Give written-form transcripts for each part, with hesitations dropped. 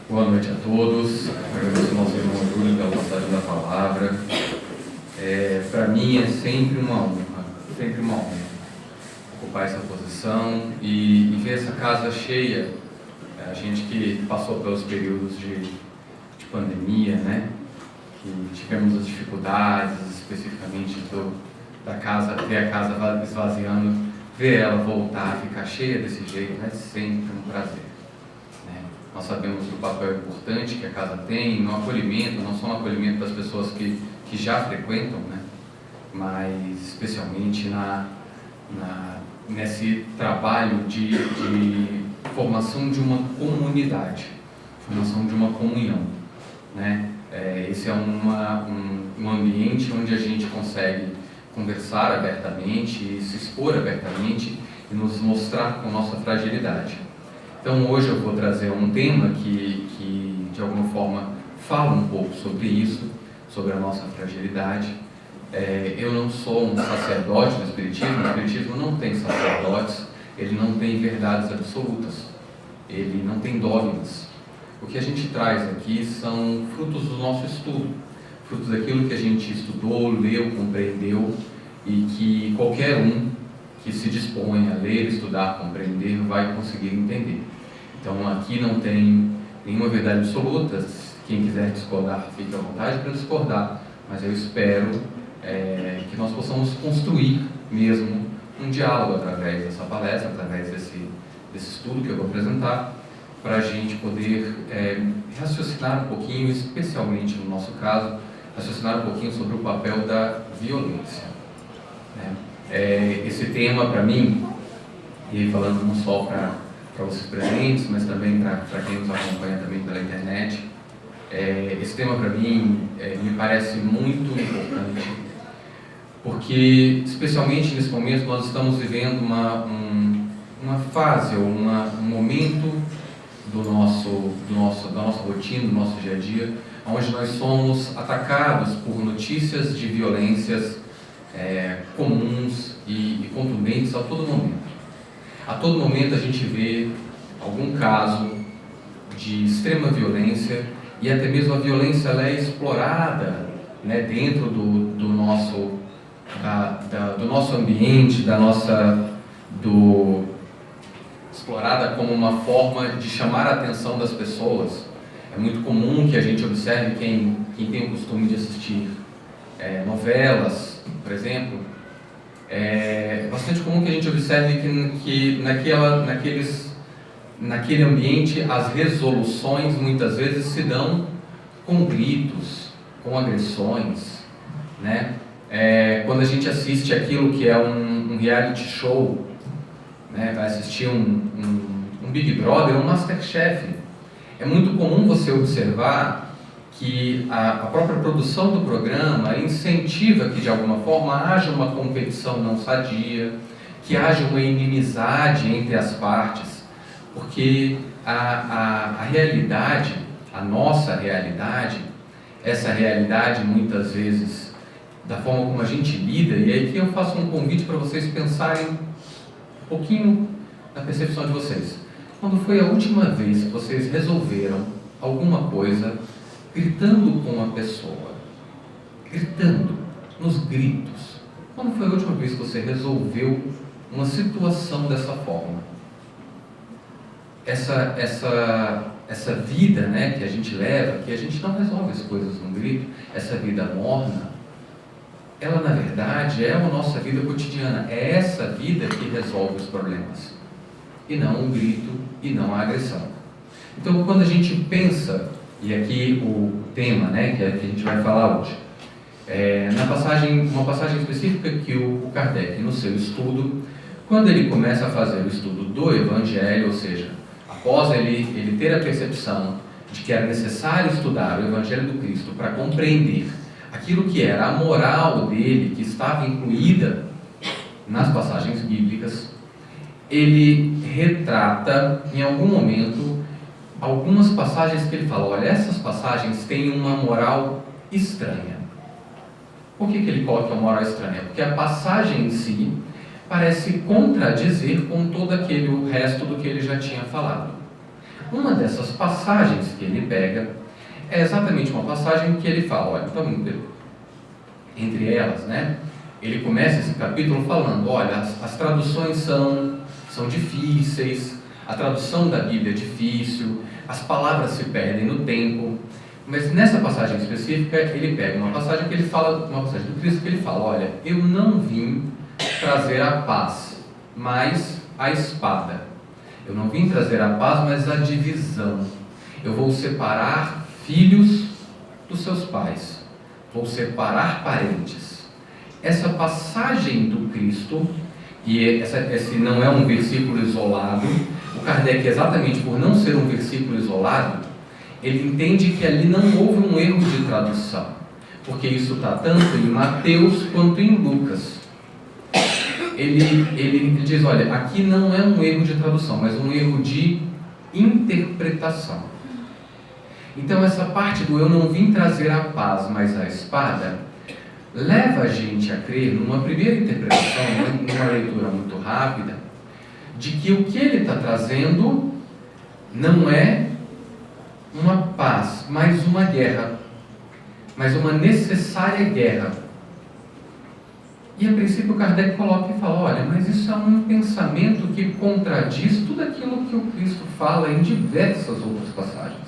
Boa noite a todos. Agradeço ao nosso irmão Júlio pela passagem da palavra. Para mim é sempre uma honra ocupar essa posição e ver essa casa cheia. A gente que passou pelos períodos de pandemia, né? Que tivemos as dificuldades, especificamente da casa, ver a casa esvaziando, ver ela voltar a ficar cheia desse jeito é sempre um prazer. Nós sabemos do papel importante que a casa tem no acolhimento, não só no acolhimento das pessoas que já frequentam, né? Mas especialmente nesse trabalho de formação de uma comunidade, formação de uma comunhão, né? Esse é um ambiente onde a gente consegue conversar abertamente, se expor abertamente e nos mostrar com nossa fragilidade. Então hoje eu vou trazer um tema que de alguma forma fala um pouco sobre isso, sobre a nossa fragilidade. Eu não sou um sacerdote do Espiritismo. O Espiritismo não tem sacerdotes, ele não tem verdades absolutas, ele não tem dogmas. O que a gente traz aqui são frutos do nosso estudo, frutos daquilo que a gente estudou, leu, compreendeu e que qualquer um que se dispõe a ler, estudar, compreender, vai conseguir entender. Então aqui não tem nenhuma verdade absoluta. Quem quiser discordar, fique à vontade para discordar, mas eu espero que nós possamos construir mesmo um diálogo através dessa palestra, através desse estudo que eu vou apresentar, para a gente poder raciocinar um pouquinho, especialmente no nosso caso, raciocinar um pouquinho sobre o papel da violência. Esse tema, para mim, e falando não só para vocês presentes, mas também para quem nos acompanha também pela internet, esse tema, para mim, me parece muito importante, porque, especialmente nesse momento, nós estamos vivendo uma fase, ou um momento da nossa rotina, do nosso dia a dia, onde nós somos atacados por notícias de violências comuns e contundentes a todo momento. A todo momento a gente vê algum caso de extrema violência e até mesmo a violência ela é explorada, né, dentro do nosso ambiente, explorada como uma forma de chamar a atenção das pessoas. É muito comum que a gente observe quem tem o costume de assistir novelas, por exemplo. É bastante comum que a gente observe que naquele ambiente as resoluções muitas vezes se dão com gritos, com agressões, né? Quando a gente assiste aquilo que é um reality show, né? Vai assistir um Big Brother, um Masterchef, é muito comum você observar que a própria produção do programa incentiva que de alguma forma haja uma competição não sadia, que haja uma inimizade entre as partes, porque a realidade, a nossa realidade, essa realidade muitas vezes, da forma como a gente lida, e aí que eu faço um convite para vocês pensarem um pouquinho na percepção de vocês. Quando foi a última vez que vocês resolveram alguma coisa gritando com uma pessoa, gritando, nos gritos? Quando foi a última vez que você resolveu uma situação dessa forma? Essa vida, né, que a gente leva, que a gente não resolve as coisas num grito, essa vida morna, ela na verdade é a nossa vida cotidiana, é essa vida que resolve os problemas, e não o grito, e não a agressão. Então quando a gente pensa, e aqui o tema, né, que a gente vai falar hoje, uma passagem específica que o Kardec, no seu estudo, quando ele começa a fazer o estudo do Evangelho, ou seja, após ele ter a percepção de que era necessário estudar o Evangelho do Cristo para compreender aquilo que era a moral dele, que estava incluída nas passagens bíblicas, ele retrata em algum momento algumas passagens que ele fala: olha, essas passagens têm uma moral estranha. Por que ele coloca uma moral estranha? Porque a passagem em si parece contradizer com todo o resto do que ele já tinha falado. Uma dessas passagens que ele pega é exatamente uma passagem que ele fala, olha, então, entre elas, né, ele começa esse capítulo falando, olha, as traduções são difíceis, a tradução da Bíblia é difícil, as palavras se perdem no tempo, mas nessa passagem específica, ele pega uma passagem que ele fala, uma passagem do Cristo que ele fala, olha, eu não vim trazer a paz, mas a espada. Eu não vim trazer a paz, mas a divisão. Eu vou separar filhos dos seus pais. Vou separar parentes. Essa passagem do Cristo, e esse não é um versículo isolado, o Kardec, exatamente por não ser um versículo isolado, ele entende que ali não houve um erro de tradução, porque isso está tanto em Mateus quanto em Lucas. Ele diz, olha, aqui não é um erro de tradução, mas um erro de interpretação. Então essa parte do eu não vim trazer a paz, mas a espada, leva a gente a crer, numa primeira interpretação, numa leitura muito rápida, de que o que ele está trazendo não é uma paz, mas uma guerra, mas uma necessária guerra. E a princípio Kardec coloca e fala, olha, mas isso é um pensamento que contradiz tudo aquilo que o Cristo fala em diversas outras passagens,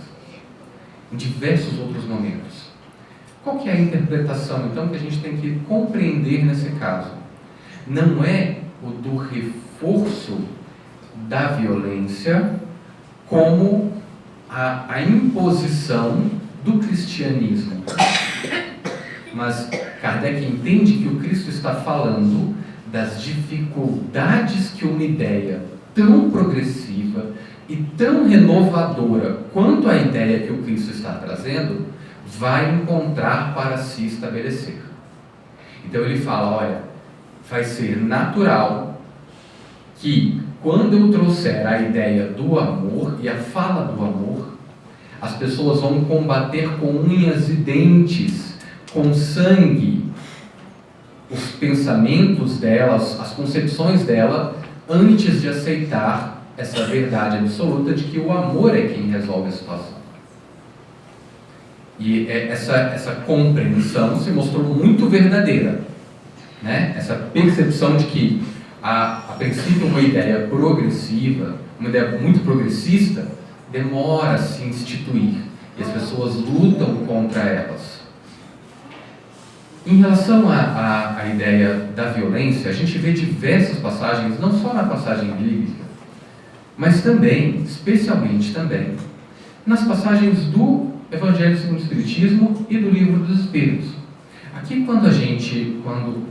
em diversos outros momentos. Qual que é a interpretação, então, que a gente tem que compreender nesse caso? Não é o do reforço da violência como a imposição do cristianismo. Mas Kardec entende que o Cristo está falando das dificuldades que uma ideia tão progressiva e tão renovadora quanto a ideia que o Cristo está trazendo vai encontrar para se estabelecer. Então ele fala, olha, vai ser natural que quando eu trouxer a ideia do amor e a fala do amor, as pessoas vão combater com unhas e dentes, com sangue, os pensamentos delas, as concepções dela, antes de aceitar essa verdade absoluta de que o amor é quem resolve a situação. E essa compreensão se mostrou muito verdadeira, né? Essa percepção de que a princípio uma ideia progressiva, uma ideia muito progressista, demora a se instituir e as pessoas lutam contra elas. Em relação à ideia da violência, a gente vê diversas passagens, não só na passagem bíblica, mas também, especialmente também, nas passagens do Evangelho segundo o Espiritismo e do Livro dos Espíritos. Aqui, quando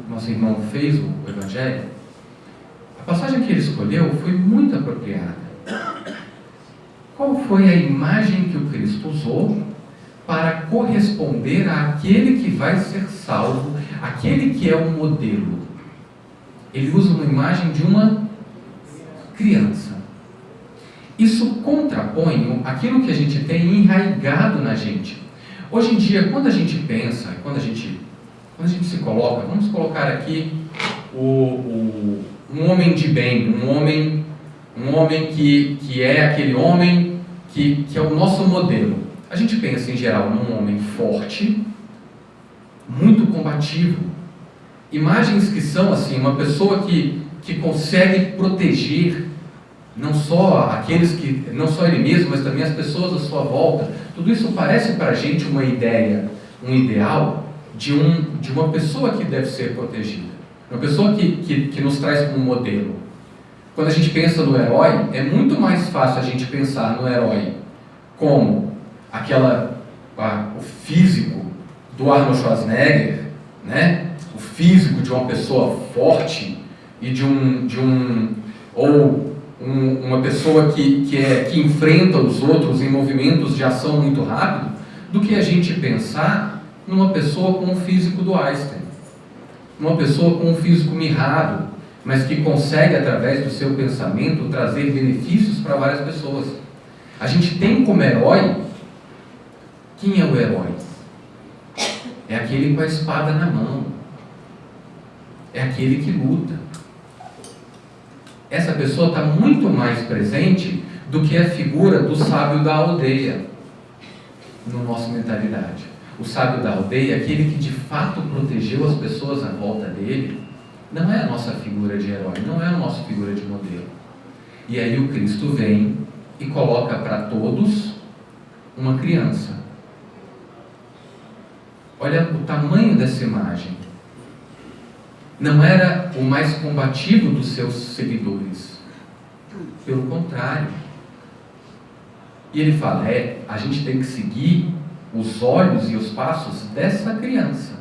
nosso irmão fez o Evangelho, a passagem que ele escolheu foi muito apropriada. Qual foi a imagem que o Cristo usou para corresponder àquele que vai ser salvo, aquele que é o modelo? Ele usa uma imagem de uma criança. Isso contrapõe aquilo que a gente tem enraizado na gente. Hoje em dia, quando a gente pensa, quando a gente se coloca, vamos colocar aqui um homem de bem, um homem que é aquele homem que é o nosso modelo. A gente pensa em geral num homem forte, muito combativo. Imagens que são assim, uma pessoa que consegue proteger não só não só ele mesmo, mas também as pessoas à sua volta. Tudo isso parece para a gente uma ideia, um ideal de uma pessoa que deve ser protegida. Uma pessoa que nos traz como modelo. Quando a gente pensa no herói, é muito mais fácil a gente pensar no herói como o físico do Arnold Schwarzenegger, né? O físico de uma pessoa forte e uma pessoa que enfrenta os outros em movimentos de ação muito rápido, do que a gente pensar numa pessoa com o físico do Einstein, uma pessoa com um físico mirrado, mas que consegue, através do seu pensamento, trazer benefícios para várias pessoas. A gente tem como herói, quem é o herói? É aquele com a espada na mão, é aquele que luta. Essa pessoa está muito mais presente do que a figura do sábio da aldeia, na nossa mentalidade. O sábio da aldeia, aquele que de fato protegeu as pessoas à volta dele, não é a nossa figura de herói, não é a nossa figura de modelo. E aí o Cristo vem e coloca para todos uma criança. Olha o tamanho dessa imagem. Não era o mais combativo dos seus seguidores. Pelo contrário. E ele fala, a gente tem que seguir os olhos e os passos dessa criança.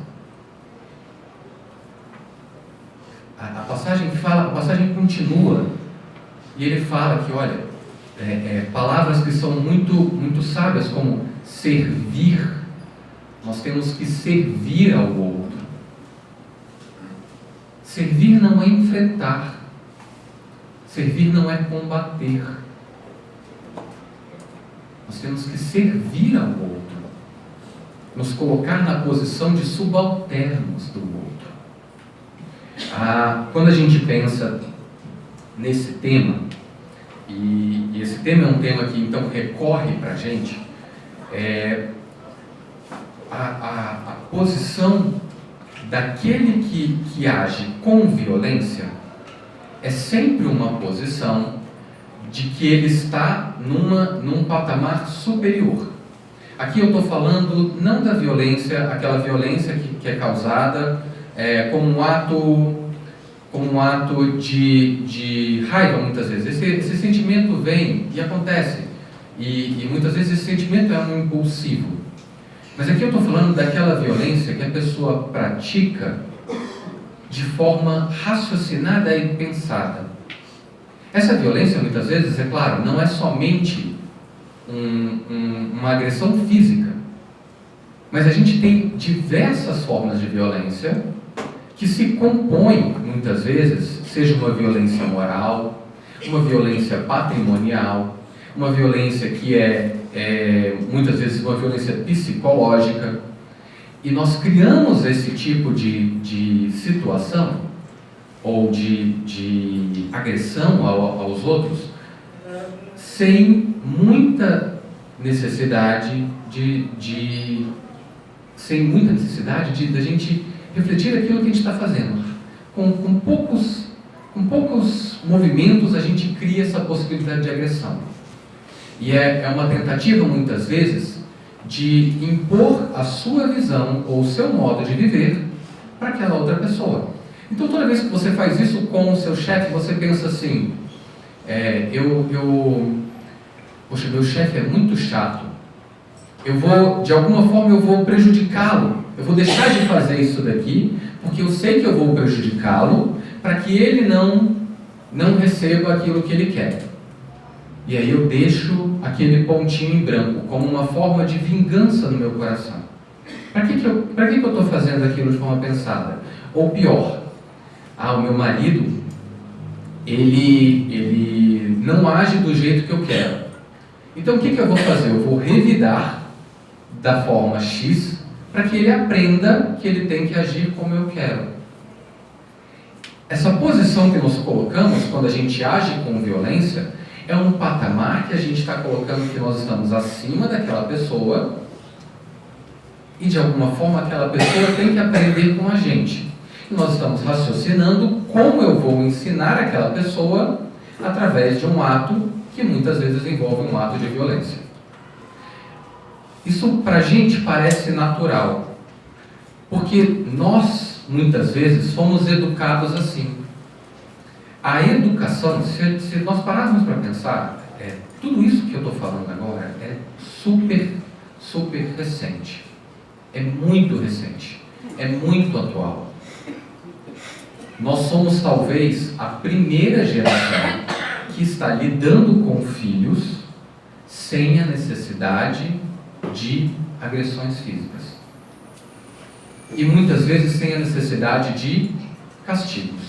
A passagem continua, e ele fala que, olha, palavras que são muito, muito sábias, como servir. Nós temos que servir ao outro. Servir não é enfrentar. Servir não é combater. Nós temos que servir ao outro. Nos colocar na posição de subalternos do outro. Quando a gente pensa nesse tema, e esse tema é um tema que então recorre para a gente, a posição daquele que age com violência é sempre uma posição de que ele está num patamar superior. Aqui eu estou falando não da violência, aquela violência que é causada como um ato de raiva, muitas vezes. Esse sentimento vem e acontece, e muitas vezes esse sentimento é um impulsivo. Mas aqui eu estou falando daquela violência que a pessoa pratica de forma raciocinada e pensada. Essa violência, muitas vezes, é claro, não é somente uma agressão física, mas a gente tem diversas formas de violência que se compõem, muitas vezes, seja uma violência moral, uma violência patrimonial, uma violência que muitas vezes uma violência psicológica, e nós criamos esse tipo de situação ou de agressão aos outros sem muita necessidade da gente refletir aquilo que a gente está fazendo. Com poucos movimentos a gente cria essa possibilidade de agressão. E é uma tentativa, muitas vezes, de impor a sua visão ou o seu modo de viver para aquela outra pessoa. Então, toda vez que você faz isso com o seu chefe, você pensa assim, poxa, meu chefe é muito chato, de alguma forma eu vou prejudicá-lo, eu vou deixar de fazer isso daqui, porque eu sei que eu vou prejudicá-lo, para que ele não receba aquilo que ele quer. E aí eu deixo aquele pontinho em branco, como uma forma de vingança no meu coração. Para que eu estou fazendo aquilo de forma pensada? Ou pior, o meu marido, ele não age do jeito que eu quero. Então o que eu vou fazer? Eu vou revidar da forma X, para que ele aprenda que ele tem que agir como eu quero. Essa posição que nós colocamos, quando a gente age com violência, é um patamar que a gente está colocando que nós estamos acima daquela pessoa, e de alguma forma aquela pessoa tem que aprender com a gente. E nós estamos raciocinando como eu vou ensinar aquela pessoa através de um ato que muitas vezes envolve um ato de violência. Isso para a gente parece natural, porque nós muitas vezes fomos educados assim. A educação, se nós pararmos para pensar, tudo isso que eu estou falando agora é super, super recente. É muito recente. É muito atual. Nós somos talvez a primeira geração que está lidando com filhos sem a necessidade de agressões físicas. E muitas vezes sem a necessidade de castigos.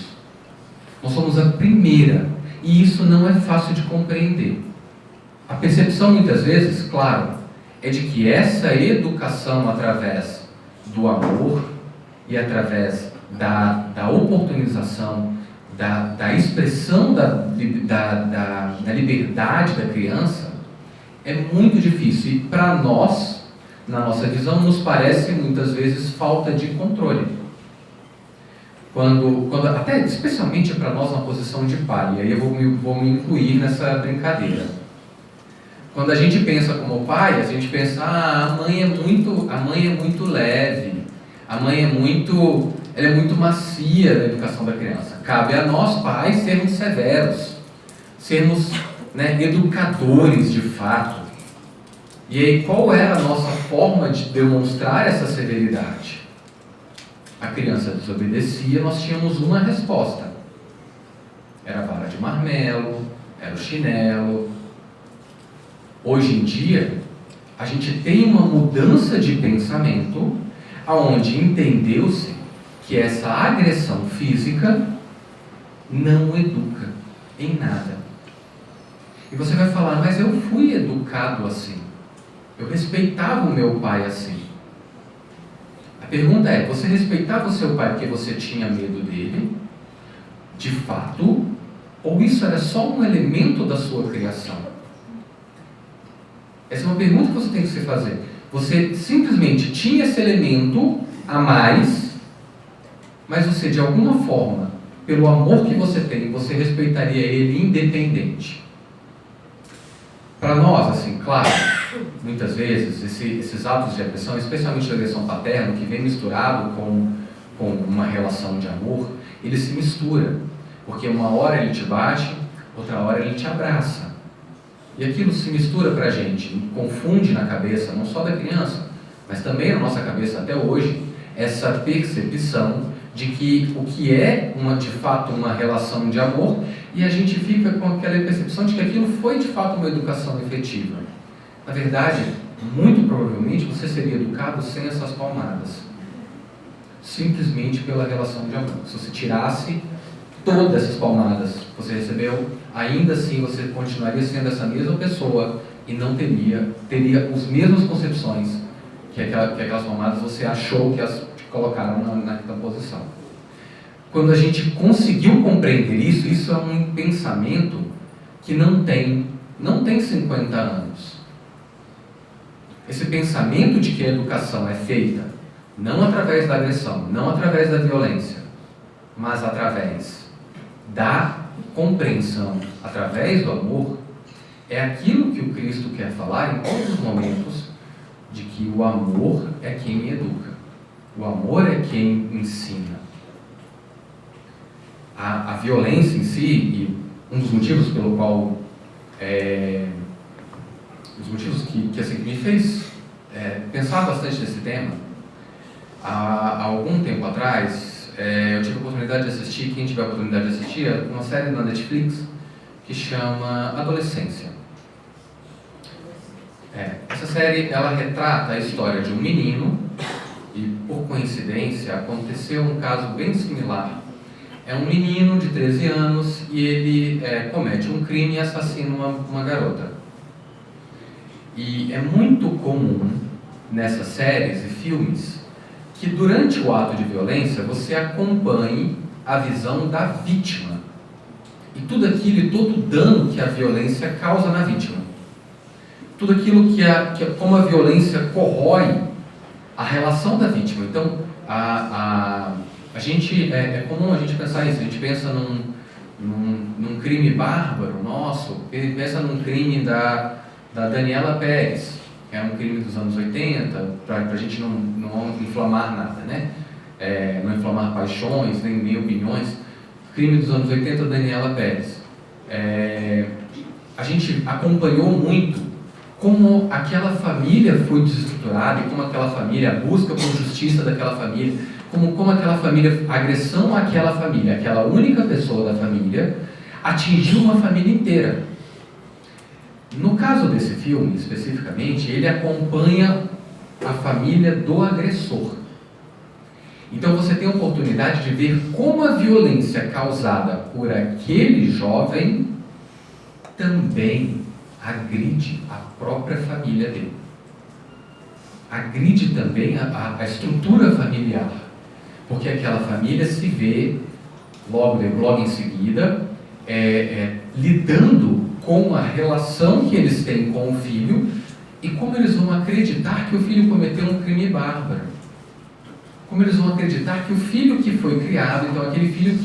Nós somos a primeira, e isso não é fácil de compreender. A percepção muitas vezes, claro, é de que essa educação através do amor e através da oportunização da expressão da liberdade da criança é muito difícil. E para nós, na nossa visão, nos parece muitas vezes falta de controle. Até especialmente para nós na posição de pai, e aí eu vou me incluir nessa brincadeira. Quando a gente pensa como pai, a gente pensa, a mãe é muito leve, a mãe ela é muito macia na educação da criança. Cabe a nós, pais, sermos severos, sermos, educadores de fato. E aí, qual era a nossa forma de demonstrar essa severidade? A criança desobedecia, nós tínhamos uma resposta. Era a vara de marmelo, era o chinelo. Hoje em dia, a gente tem uma mudança de pensamento, onde entendeu-se que essa agressão física não educa em nada. E você vai falar, mas eu fui educado assim. Eu respeitava o meu pai assim. A pergunta é, você respeitava o seu pai porque você tinha medo dele, de fato, ou isso era só um elemento da sua criação? Essa é uma pergunta que você tem que se fazer. Você simplesmente tinha esse elemento a mais, mas você, de alguma forma, pelo amor que você tem, você respeitaria ele independente. Para nós, assim, claro, muitas vezes, esses atos de agressão, especialmente a agressão paterna, que vem misturado com uma relação de amor, ele se mistura. Porque uma hora ele te bate, outra hora ele te abraça. E aquilo se mistura para a gente, confunde na cabeça, não só da criança, mas também na nossa cabeça até hoje, essa percepção de que o que é de fato uma relação de amor, e a gente fica com aquela percepção de que aquilo foi de fato uma educação efetiva. Na verdade, muito provavelmente você seria educado sem essas palmadas, simplesmente pela relação de amor. Se você tirasse todas essas palmadas que você recebeu, ainda assim você continuaria sendo essa mesma pessoa e não teria as mesmas concepções que aquelas palmadas você achou que as te colocaram naquela posição. Quando a gente conseguiu compreender isso é um pensamento que não tem 50 anos. Esse pensamento de que a educação é feita não através da agressão, não através da violência, mas através da compreensão, através do amor, é aquilo que o Cristo quer falar em todos os momentos, de que o amor é quem educa, o amor é quem ensina. A violência em si, e um dos motivos pelo qual os motivos que assim, me fez pensar bastante nesse tema, há algum tempo atrás, eu tive a oportunidade de assistir, quem tiver a oportunidade de assistir, uma série na Netflix que chama Adolescência. Essa série, ela retrata a história de um menino, e por coincidência aconteceu um caso bem similar. É um menino de 13 anos e ele comete um crime e assassina uma garota. E é muito comum nessas séries e filmes que durante o ato de violência você acompanhe a visão da vítima e tudo aquilo e todo o dano que a violência causa na vítima, tudo aquilo como a violência corrói a relação da vítima. Então a gente é comum a gente pensar isso. A gente pensa num crime bárbaro nosso, pensa num crime da Daniela Pérez, que é um crime dos anos 80, para a gente não inflamar nada, né? Não inflamar paixões, nem opiniões. Crime dos anos 80, Daniela Pérez. A gente acompanhou muito como aquela família foi desestruturada e como aquela família, a busca por justiça daquela família, como aquela família, a agressão àquela família, aquela única pessoa da família, atingiu uma família inteira. No caso desse filme, especificamente, ele acompanha a família do agressor. Então você tem a oportunidade de ver como a violência causada por aquele jovem também agride a própria família dele. Agride também a estrutura familiar. Porque aquela família se vê logo em seguida, lidando com a relação que eles têm com o filho e como eles vão acreditar que o filho cometeu um crime bárbaro. Como eles vão acreditar que o filho que foi criado, então aquele filho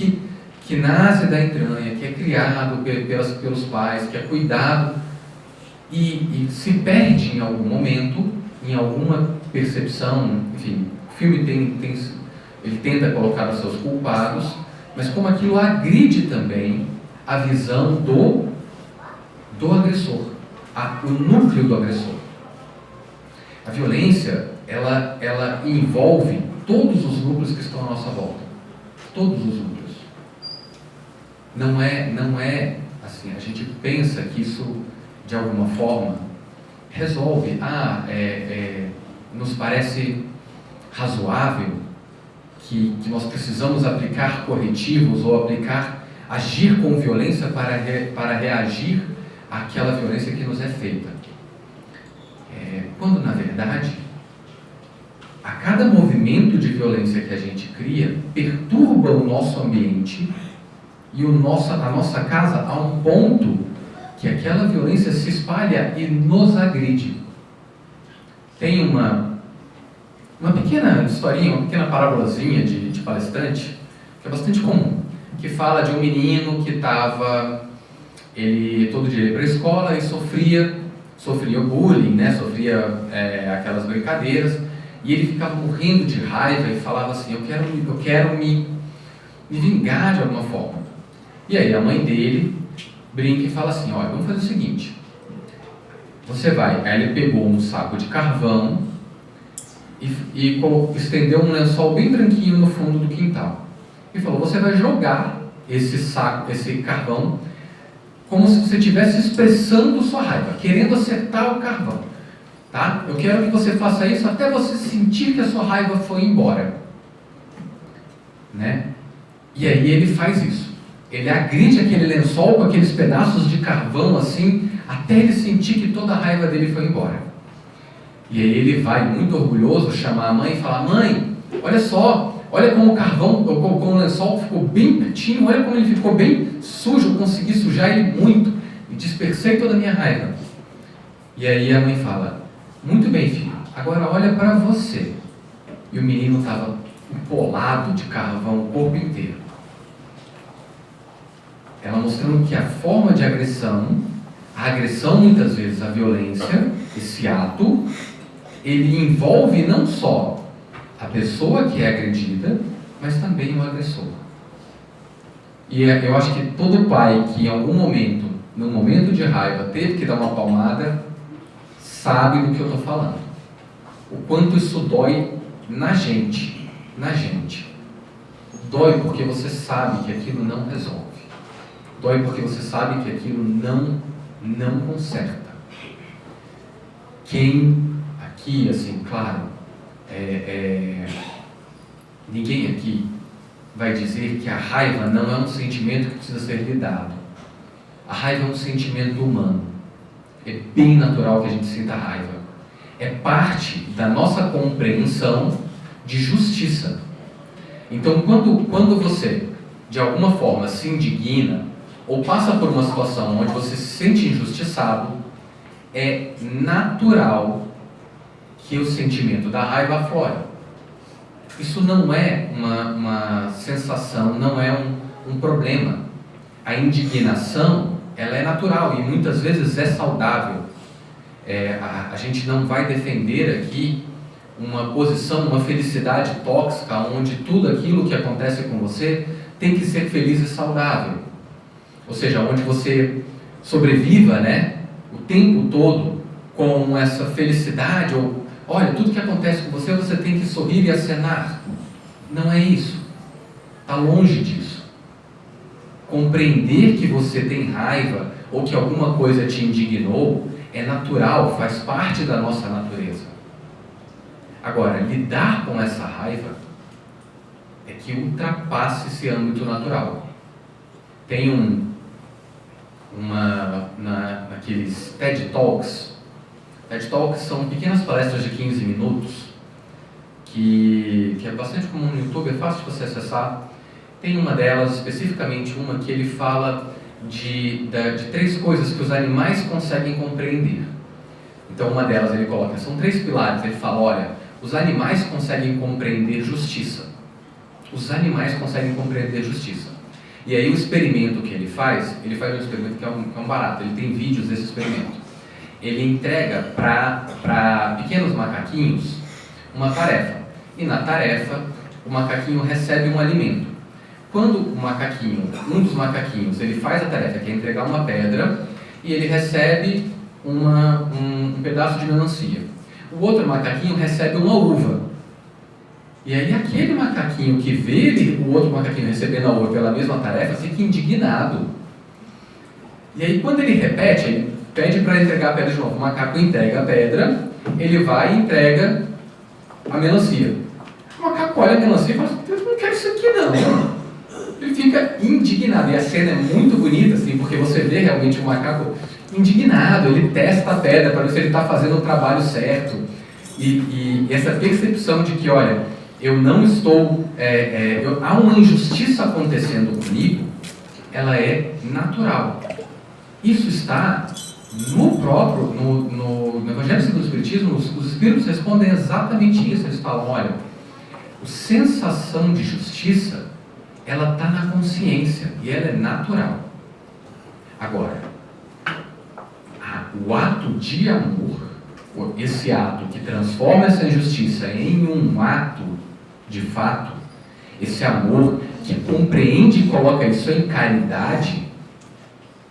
que nasce da entranha, que é criado pelos pais, que é cuidado e se perde em algum momento, em alguma percepção, enfim, o filme ele tenta colocar os seus culpados, mas como aquilo agride também a visão do agressor, o núcleo do agressor. A violência, ela envolve todos os núcleos que estão à nossa volta. Todos os núcleos. Não é assim, a gente pensa que isso, de alguma forma, resolve. Nos parece razoável que nós precisamos aplicar corretivos ou agir com violência para reagir àquela violência que nos é feita. Quando, na verdade, a cada movimento de violência que a gente cria, perturba o nosso ambiente e a nossa casa a um ponto que aquela violência se espalha e nos agride. Tem uma pequena historinha, uma pequena parábolazinha de palestrante, que é bastante comum, que fala de um menino que todo dia ia para a escola e sofria bullying, né? Sofria aquelas brincadeiras, e ele ficava morrendo de raiva e falava assim: eu quero me vingar de alguma forma. E aí a mãe dele brinca e fala assim: olha, vamos fazer o seguinte, aí ele pegou um saco de carvão e estendeu um lençol bem branquinho no fundo do quintal e falou: você vai jogar esse carvão como se você estivesse expressando sua raiva, querendo acertar o carvão, tá? Eu quero que você faça isso até você sentir que a sua raiva foi embora, né? E aí ele faz isso, ele agride aquele lençol com aqueles pedaços de carvão assim, até ele sentir que toda a raiva dele foi embora. E aí ele vai, muito orgulhoso, chamar a mãe e falar: mãe, olha só, olha como como o lençol ficou bem pretinho, olha como ele ficou bem sujo, eu consegui sujar ele muito, e dispersei toda a minha raiva. E aí a mãe fala: muito bem, filho, agora olha para você. E o menino estava empolado de carvão o corpo inteiro. Ela mostrando que a forma de agressão, a agressão muitas vezes, a violência, esse ato, ele envolve não só a pessoa que é agredida, mas também o agressor. E eu acho que todo pai que em algum momento, num momento de raiva, teve que dar uma palmada, sabe do que eu estou falando. O quanto isso dói na gente. Dói porque você sabe que aquilo não resolve. Dói porque você sabe que aquilo não conserta. Quem aqui, assim, claro, ninguém aqui vai dizer que a raiva não é um sentimento que precisa ser lidado. A raiva é um sentimento humano. É bem natural que a gente sinta raiva. É parte da nossa compreensão de justiça. Então, quando você, de alguma forma, se indigna ou passa por uma situação onde você se sente injustiçado, é natural que o sentimento da raiva aflore. Isso não é uma sensação, não é um problema. A indignação, ela é natural e muitas vezes é saudável. A gente não vai defender aqui uma posição, uma felicidade tóxica, onde tudo aquilo que acontece com você tem que ser feliz e saudável. Ou seja, onde você sobreviva, né, o tempo todo com essa felicidade, ou olha, tudo que acontece com você, você tem que sorrir e acenar. Não é isso. Está longe disso. Compreender que você tem raiva ou que alguma coisa te indignou é natural, faz parte da nossa natureza. Agora, lidar com essa raiva é que ultrapasse esse âmbito natural. Tem naqueles TED Talks. TED Talks são pequenas palestras de 15 minutos que é bastante comum no YouTube, é fácil de você acessar, Tem uma delas, especificamente uma, que ele fala de 3 coisas que os animais conseguem compreender. Então, uma delas ele coloca, são 3 pilares. Ele fala, olha, os animais conseguem compreender justiça. Os animais conseguem compreender justiça. E aí o experimento que ele faz um experimento que é um barato. Ele tem vídeos desse experimento. Ele entrega para pequenos macaquinhos uma tarefa. E na tarefa, o macaquinho recebe um alimento. Quando um dos macaquinhos, ele faz a tarefa, que é entregar uma pedra, e ele recebe um pedaço de melancia. O outro macaquinho recebe uma uva. E aí aquele macaquinho que vê o outro macaquinho recebendo a uva pela mesma tarefa, fica indignado. E aí quando ele repete, ele pede para entregar a pedra de novo. O macaco entrega a pedra, ele vai e entrega a melancia. O macaco olha a melancia e fala assim, eu não quero isso aqui não. Ele fica indignado. E a cena é muito bonita, assim, porque você vê realmente o macaco indignado, ele testa a pedra para ver se ele está fazendo o trabalho certo. E essa percepção de que, olha, eu não estou... há uma injustiça acontecendo comigo, ela é natural. Isso está no próprio, no Evangelho segundo o Espiritismo, os Espíritos respondem exatamente isso. Eles falam, olha, a sensação de justiça, ela está na consciência e ela é natural. Agora, o ato de amor, esse ato que transforma essa injustiça em um ato de fato, esse amor que compreende e coloca isso em caridade,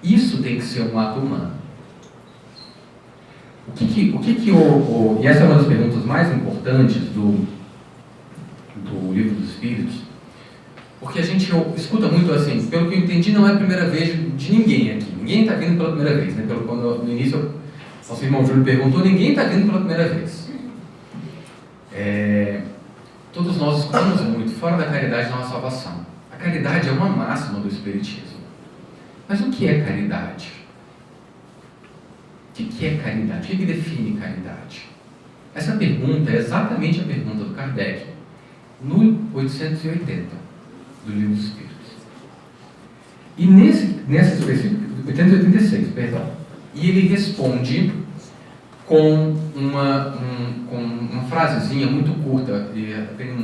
isso tem que ser um ato humano. E essa é uma das perguntas mais importantes do Livro dos Espíritos, porque a gente escuta muito assim, pelo que eu entendi, não é a primeira vez de ninguém aqui. Ninguém está vindo pela primeira vez, né? Quando no início nosso irmão Júlio perguntou, ninguém está vindo pela primeira vez. Todos nós escutamos muito, fora da caridade não há salvação. A caridade é uma máxima do Espiritismo. Mas o que é caridade? O que é caridade? O que define caridade? Essa pergunta é exatamente a pergunta do Kardec, no 880 do Livro dos Espíritos. E nesse específico, 886, perdão, e ele responde com uma frasezinha muito curta, e tem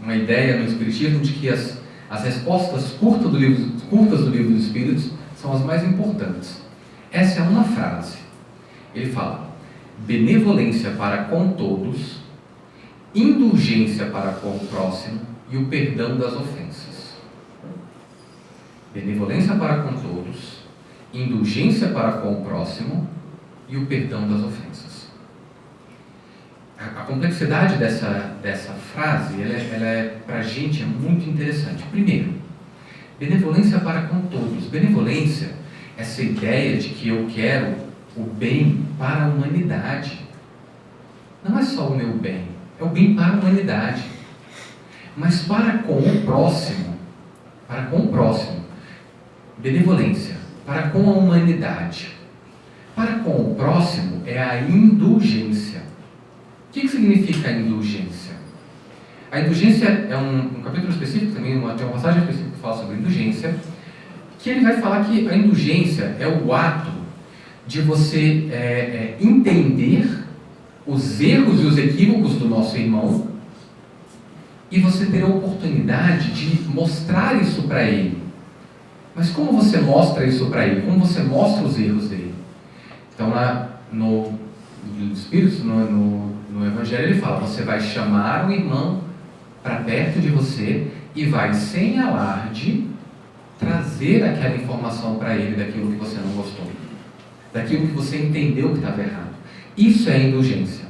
uma ideia no Espiritismo de que as respostas curtas do Livro dos Espíritos são as mais importantes. Essa é uma frase. Ele fala: benevolência para com todos, indulgência para com o próximo e o perdão das ofensas. Benevolência para com todos, indulgência para com o próximo e o perdão das ofensas. A complexidade dessa frase, para a gente é muito interessante. Primeiro, benevolência para com todos. Benevolência, essa ideia de que eu quero o bem para a humanidade. Não é só o meu bem, é o bem para a humanidade. Mas para com o próximo, benevolência, para com a humanidade. Para com o próximo é a indulgência. O que significa a indulgência? A indulgência é um capítulo específico também, tem uma passagem específica que fala sobre indulgência, que ele vai falar que a indulgência é o ato de você entender os erros e os equívocos do nosso irmão e você ter a oportunidade de mostrar isso para ele. Mas como você mostra isso para ele? Como você mostra os erros dele? Então, lá no Espírito, no Evangelho, ele fala: você vai chamar o irmão para perto de você e vai, sem alarde, trazer aquela informação para ele daquilo que você não gostou, daquilo que você entendeu que estava errado. Isso é indulgência.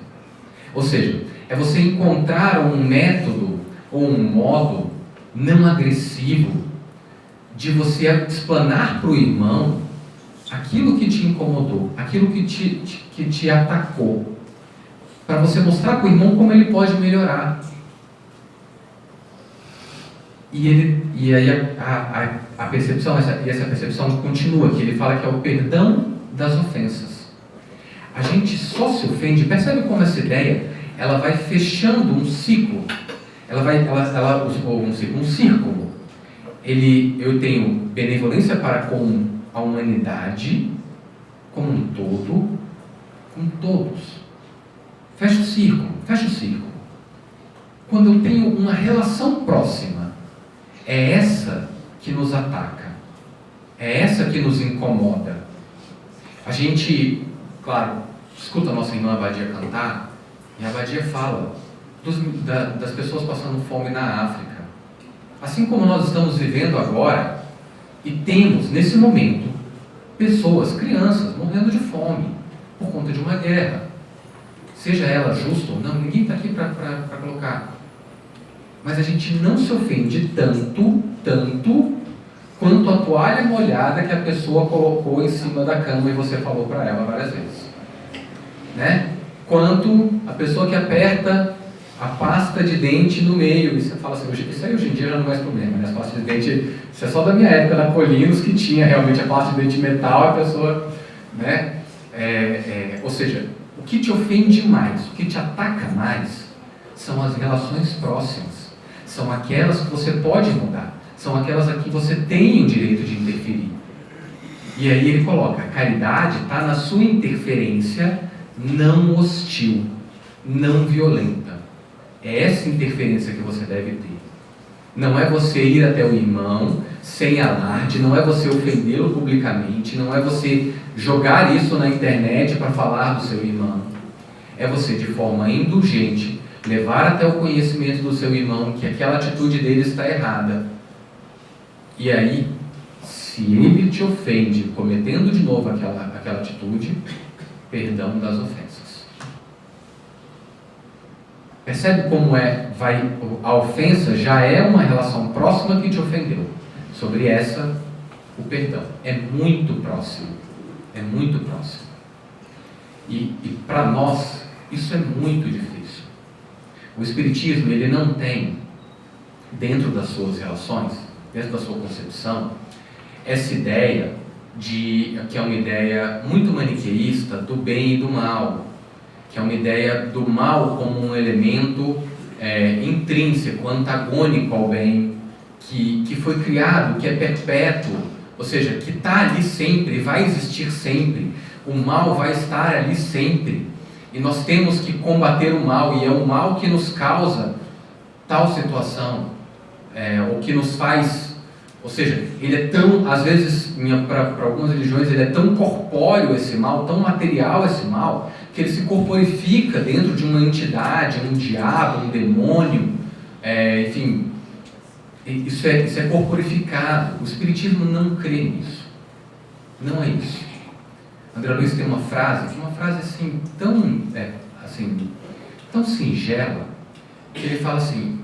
Ou seja, é você encontrar um método ou um modo não agressivo de você explanar para o irmão aquilo que te incomodou, aquilo que te atacou, para você mostrar para o irmão como ele pode melhorar. E aí a percepção, essa percepção continua, que ele fala que é o perdão das ofensas. A gente só se ofende, percebe como essa ideia, ela vai fechando um ciclo. um círculo. Eu tenho benevolência para com a humanidade, como um todo, com todos. Fecha o círculo. Quando eu tenho uma relação próxima, é essa que nos ataca, é essa que nos incomoda. A gente, claro, escuta a nossa irmã Abadia cantar, e a Abadia fala das pessoas passando fome na África. Assim como nós estamos vivendo agora, e temos, nesse momento, pessoas, crianças, morrendo de fome, por conta de uma guerra. Seja ela justa ou não, ninguém está aqui para colocar. Mas a gente não se ofende tanto, quanto a toalha molhada que a pessoa colocou em cima da cama e você falou para ela várias vezes. Né? Quanto a pessoa que aperta a pasta de dente no meio, e você fala assim, isso aí hoje em dia já não é mais problema, né? As pastas de dente, isso é só da minha época, da Colinos, que tinha realmente a pasta de dente metal, a pessoa, né? Ou seja, o que te ofende mais, o que te ataca mais, são as relações próximas, são aquelas que você pode mudar, são aquelas a que você tem o direito de interferir. E aí ele coloca, a caridade está na sua interferência não hostil, não violenta. É essa interferência que você deve ter. Não é você ir até o irmão sem alarde, não é você ofendê-lo publicamente, não é você jogar isso na internet para falar do seu irmão. É você, de forma indulgente, levar até o conhecimento do seu irmão que aquela atitude dele está errada. E aí, se ele te ofende, cometendo de novo aquela atitude, perdão das ofensas. Percebe como a ofensa já é uma relação próxima que te ofendeu. Sobre essa, o perdão é muito próximo. É muito próximo. E para nós, isso é muito difícil. O Espiritismo, ele não tem, dentro das suas relações, dentro da sua concepção, essa ideia que é uma ideia muito maniqueísta do bem e do mal, que é uma ideia do mal como um elemento intrínseco, antagônico ao bem, que foi criado, que é perpétuo, ou seja, que está ali sempre, vai existir sempre, o mal vai estar ali sempre, e nós temos que combater o mal, e é o mal que nos causa tal situação, o que nos faz, ou seja, ele é tão, às vezes, para algumas religiões, ele é tão corpóreo esse mal, tão material esse mal, que ele se corporifica dentro de uma entidade, um diabo, um demônio, enfim, isso é corporificado. O Espiritismo não crê nisso. Não é isso. André Luiz tem uma frase assim, tão singela, que ele fala assim,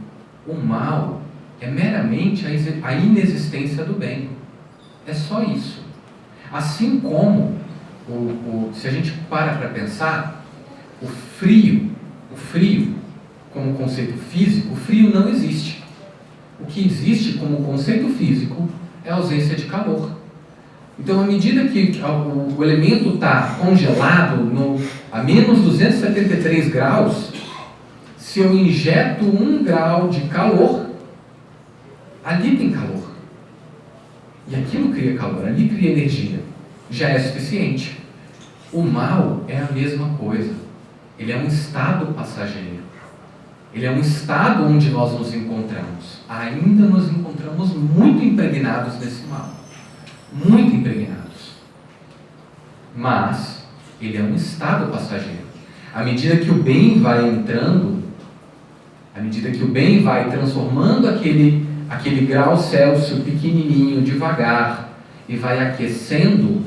o mal é meramente a inexistência do bem. É só isso. Assim como, se a gente para pensar, o frio, como conceito físico, o frio não existe. O que existe como conceito físico é a ausência de calor. Então, à medida que o elemento está congelado a menos 273 graus, se eu injeto 1 grau de calor, ali tem calor. E aquilo cria calor, ali cria energia. Já é suficiente. O mal é a mesma coisa. Ele é um estado passageiro. Ele é um estado onde nós nos encontramos. Ainda nos encontramos muito impregnados nesse mal. Muito impregnados. Mas ele é um estado passageiro. À medida que o bem vai entrando, à medida que o bem vai transformando aquele grau Celsius pequenininho, devagar, e vai aquecendo,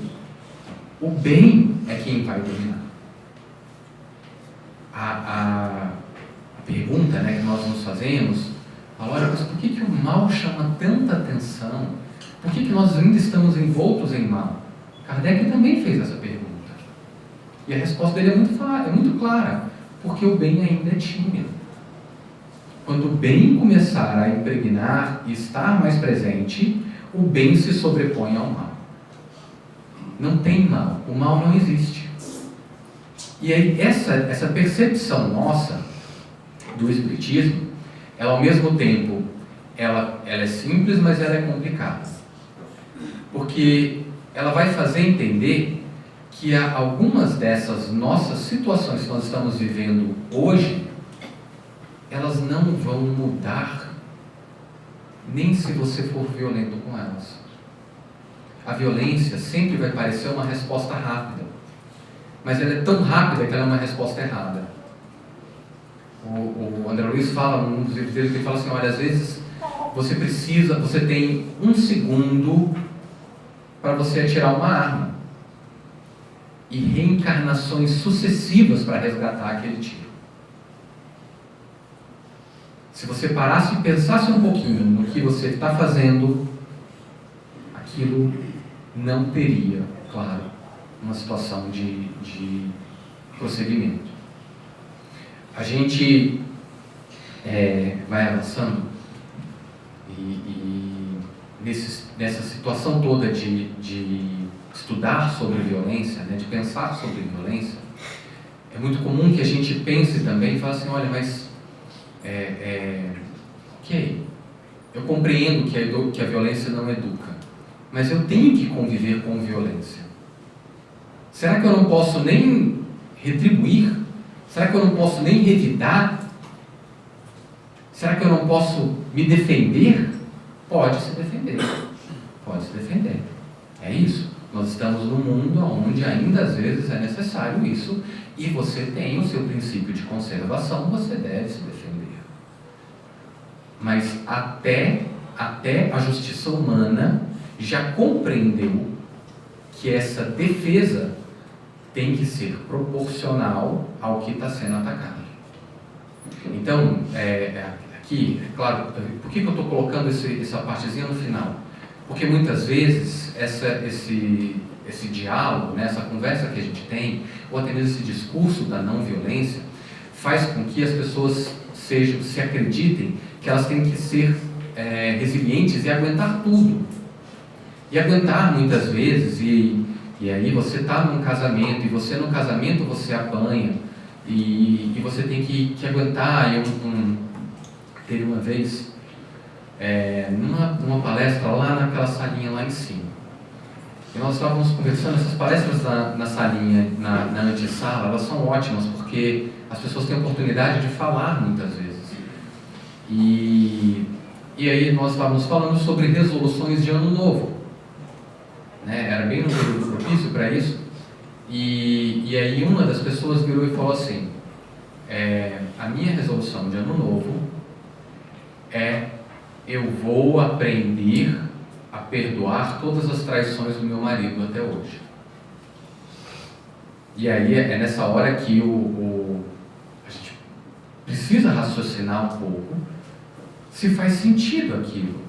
o bem é quem vai dominar. A pergunta, que nós nos fazemos, olha, mas por que o mal chama tanta atenção? Por que nós ainda estamos envoltos em mal? Kardec também fez essa pergunta. E a resposta dele é muito clara. Porque o bem ainda é tímido. Quando o bem começar a impregnar e estar mais presente, o bem se sobrepõe ao mal. Não tem mal. O mal não existe. E aí essa percepção nossa do Espiritismo, ela ao mesmo tempo, ela é simples, mas ela é complicada. Porque ela vai fazer entender que algumas dessas nossas situações que nós estamos vivendo hoje, elas não vão mudar, nem se você for violento com elas. A violência sempre vai parecer uma resposta rápida, mas ela é tão rápida que ela é uma resposta errada. O André Luiz fala, num dos livros dele, que ele fala assim, olha, às vezes você tem 1 segundo para você atirar uma arma e reencarnações sucessivas para resgatar aquele tiro. Se você parasse e pensasse um pouquinho no que você está fazendo, aquilo não teria, claro, uma situação de prosseguimento. A gente vai avançando e nessa situação toda de estudar sobre violência, né, de pensar sobre violência, é muito comum que a gente pense também e fale assim, olha, mas ok, eu compreendo que a violência não educa, mas eu tenho que conviver com violência. Será que eu não posso nem retribuir? Será que eu não posso nem revidar? Será que eu não posso me defender? Pode se defender. Pode se defender. É isso. Nós estamos num mundo onde ainda às vezes é necessário isso, e você tem o seu princípio de conservação, você deve se defender. Mas até a justiça humana já compreendeu que essa defesa tem que ser proporcional ao que está sendo atacado. Então, aqui, é claro, por que eu estou colocando essa partezinha no final? Porque muitas vezes esse diálogo, né, essa conversa que a gente tem, ou até mesmo esse discurso da não violência, faz com que as pessoas se acreditem que elas têm que ser resilientes e aguentar tudo. E aguentar muitas vezes, e aí você está num casamento, e você no casamento você apanha, e você tem que aguentar. Teve uma vez, numa palestra lá naquela salinha lá em cima, e nós estávamos conversando. Essas palestras na salinha, na antessala, elas são ótimas, porque as pessoas têm a oportunidade de falar muitas vezes. E aí nós estávamos falando sobre resoluções de ano novo, né? Era bem no período propício para isso. E aí uma das pessoas virou e falou assim, a minha resolução de ano novo eu vou aprender a perdoar todas as traições do meu marido até hoje. E aí é nessa hora que a gente precisa raciocinar um pouco se faz sentido aquilo.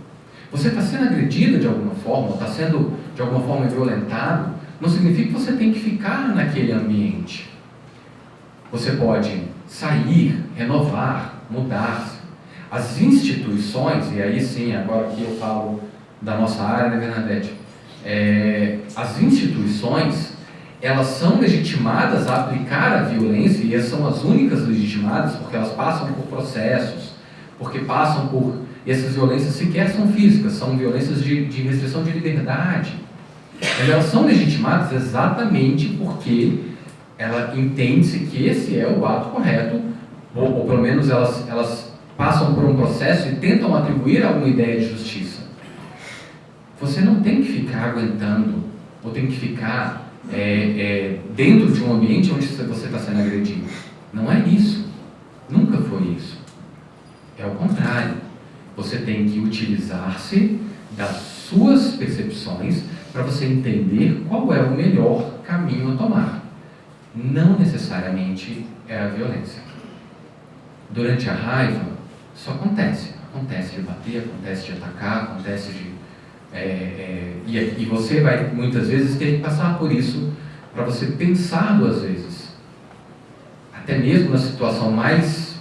Você está sendo agredida de alguma forma, está sendo de alguma forma violentado, não significa que você tem que ficar naquele ambiente. Você pode sair, renovar, mudar-se. As instituições, e aí sim, agora que eu falo da nossa área, né, Bernadette? As instituições, elas são legitimadas a aplicar a violência, e elas são as únicas legitimadas, porque elas passam por processos, porque passam por... E essas violências sequer são físicas, são violências de restrição de liberdade. Mas elas são legitimadas exatamente porque ela entende-se que esse é o ato correto, ou pelo menos elas passam por um processo e tentam atribuir alguma ideia de justiça. Você não tem que ficar aguentando, ou tem que ficar dentro de um ambiente onde você está sendo agredido. Não é isso. Nunca foi isso. É o contrário. Você tem que utilizar-se das suas percepções para você entender qual é o melhor caminho a tomar. Não necessariamente é a violência. Durante a raiva, isso acontece. Acontece de bater, acontece de atacar, acontece de... e você vai, muitas vezes, ter que passar por isso para você pensar 2 vezes. Até mesmo na situação mais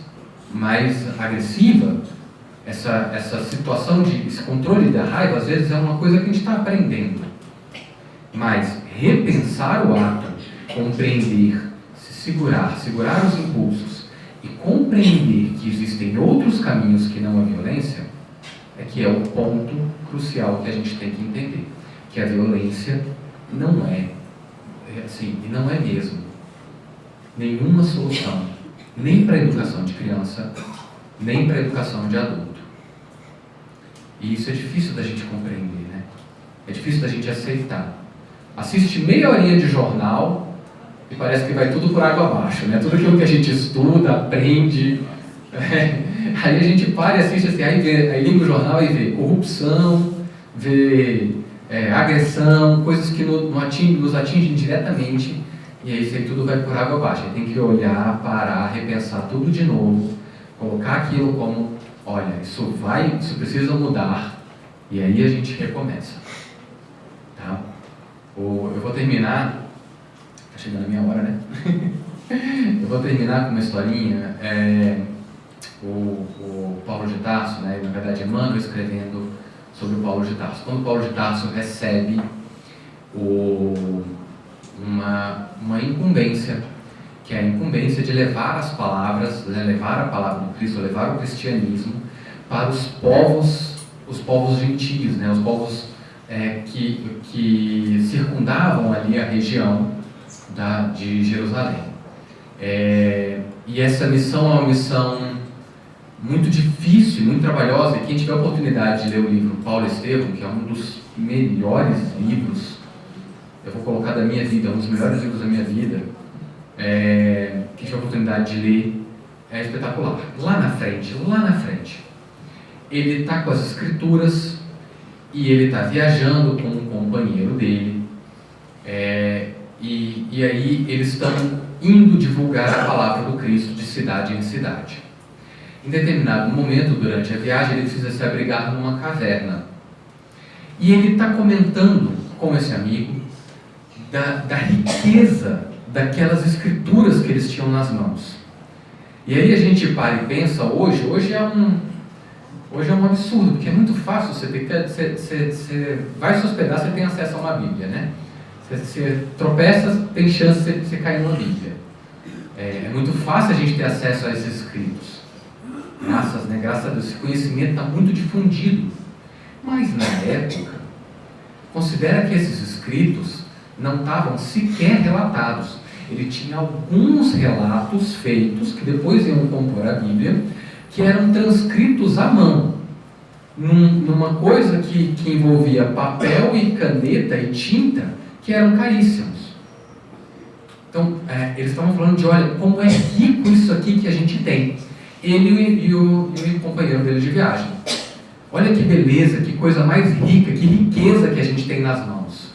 agressiva, essa situação esse controle da raiva, às vezes, é uma coisa que a gente está aprendendo. Mas repensar o ato, compreender, se segurar os impulsos e compreender que existem outros caminhos que não a violência, é que é o ponto crucial que a gente tem que entender. Que a violência não é assim, e não é mesmo nenhuma solução, nem para a educação de criança, nem para a educação de adulto. E isso é difícil da gente compreender, né? É difícil da gente aceitar. Assiste meia horinha de jornal e parece que vai tudo por água abaixo, né? Tudo aquilo que a gente estuda, aprende, aí a gente para e assiste assim, aí liga o jornal e vê corrupção, vê agressão, coisas que nos atingem diretamente, e aí isso aí tudo vai por água abaixo. Aí tem que olhar, parar, repensar tudo de novo, colocar aquilo como, olha, isso precisa mudar, e aí a gente recomeça. Tá? Eu vou terminar, está chegando a minha hora, né? Eu vou terminar com uma historinha. O Paulo de Tarso, né, na verdade Emmanuel escrevendo sobre o Paulo de Tarso. Quando o Paulo de Tarso recebe uma incumbência, que é a incumbência de levar as palavras, levar a palavra do Cristo, levar o cristianismo para os povos gentios, né, os povos que circundavam ali a região de Jerusalém. E essa missão é uma missão muito difícil, muito trabalhosa, e quem tiver a oportunidade de ler o livro Paulo e Estevão, que é um dos melhores livros, eu vou colocar da minha vida, um dos melhores livros da minha vida, quem tiver a oportunidade de ler, é espetacular. Lá na frente, ele está com as escrituras e ele está viajando com um companheiro dele, e aí eles estão indo divulgar a palavra do Cristo de cidade em cidade. Em determinado momento, durante a viagem, ele precisa se abrigar numa caverna. E ele está comentando com esse amigo da riqueza daquelas escrituras que eles tinham nas mãos. E aí a gente para e pensa, hoje é um absurdo, porque é muito fácil, você vai se hospedar, você tem acesso a uma Bíblia, né? Você tropeça, tem chance de você cair numa Bíblia. É muito fácil a gente ter acesso a esses escritos. Graças a Deus, esse conhecimento está muito difundido. Mas na época, considera que esses escritos não estavam sequer relatados. Ele tinha alguns relatos feitos, que depois iam compor a Bíblia, que eram transcritos à mão, numa coisa que envolvia papel e caneta e tinta, que eram caríssimos. Então, eles estavam falando de, olha, como é rico isso aqui que a gente tem. Ele e o companheiro dele de viagem. Olha que beleza, que coisa mais rica, que riqueza que a gente tem nas mãos.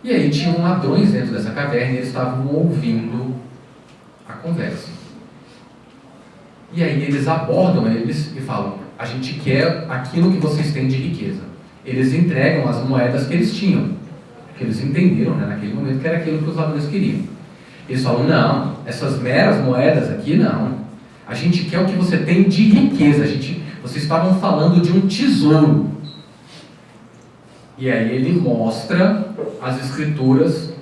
E aí tinham ladrões dentro dessa caverna e eles estavam ouvindo a conversa. E aí eles abordam eles e falam, a gente quer aquilo que vocês têm de riqueza. Eles entregam as moedas que eles tinham, que eles entenderam, né, naquele momento que era aquilo que os ladrões queriam. Eles falam, não, essas meras moedas aqui não. A gente quer o que você tem de riqueza. Vocês estavam falando de um tesouro. E aí ele mostra as escrituras.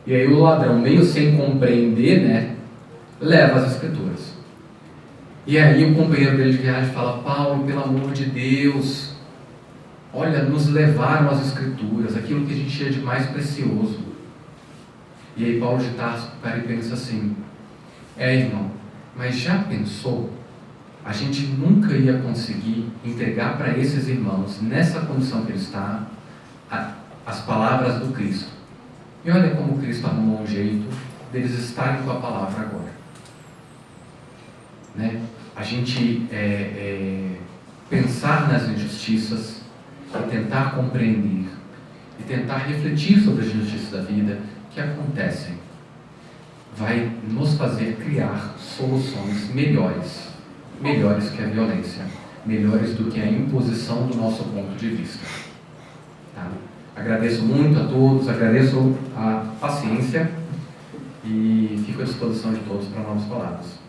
E aí o ladrão, meio sem compreender, né, leva as escrituras. E aí o companheiro dele de viagem fala, Paulo, pelo amor de Deus, olha, nos levaram as escrituras, aquilo que a gente tinha de mais precioso. E aí Paulo de Tarso, o cara pensa assim, irmão, mas já pensou? A gente nunca ia conseguir entregar para esses irmãos, nessa condição que ele está, as palavras do Cristo. E olha como Cristo arrumou um jeito deles estarem com a palavra agora. Né? A gente pensar nas injustiças e tentar compreender e tentar refletir sobre as injustiças da vida que acontecem vai nos fazer criar soluções melhores que a violência, melhores do que a imposição do nosso ponto de vista. Tá? Agradeço muito a todos, agradeço a paciência e fico à disposição de todos para novas palavras.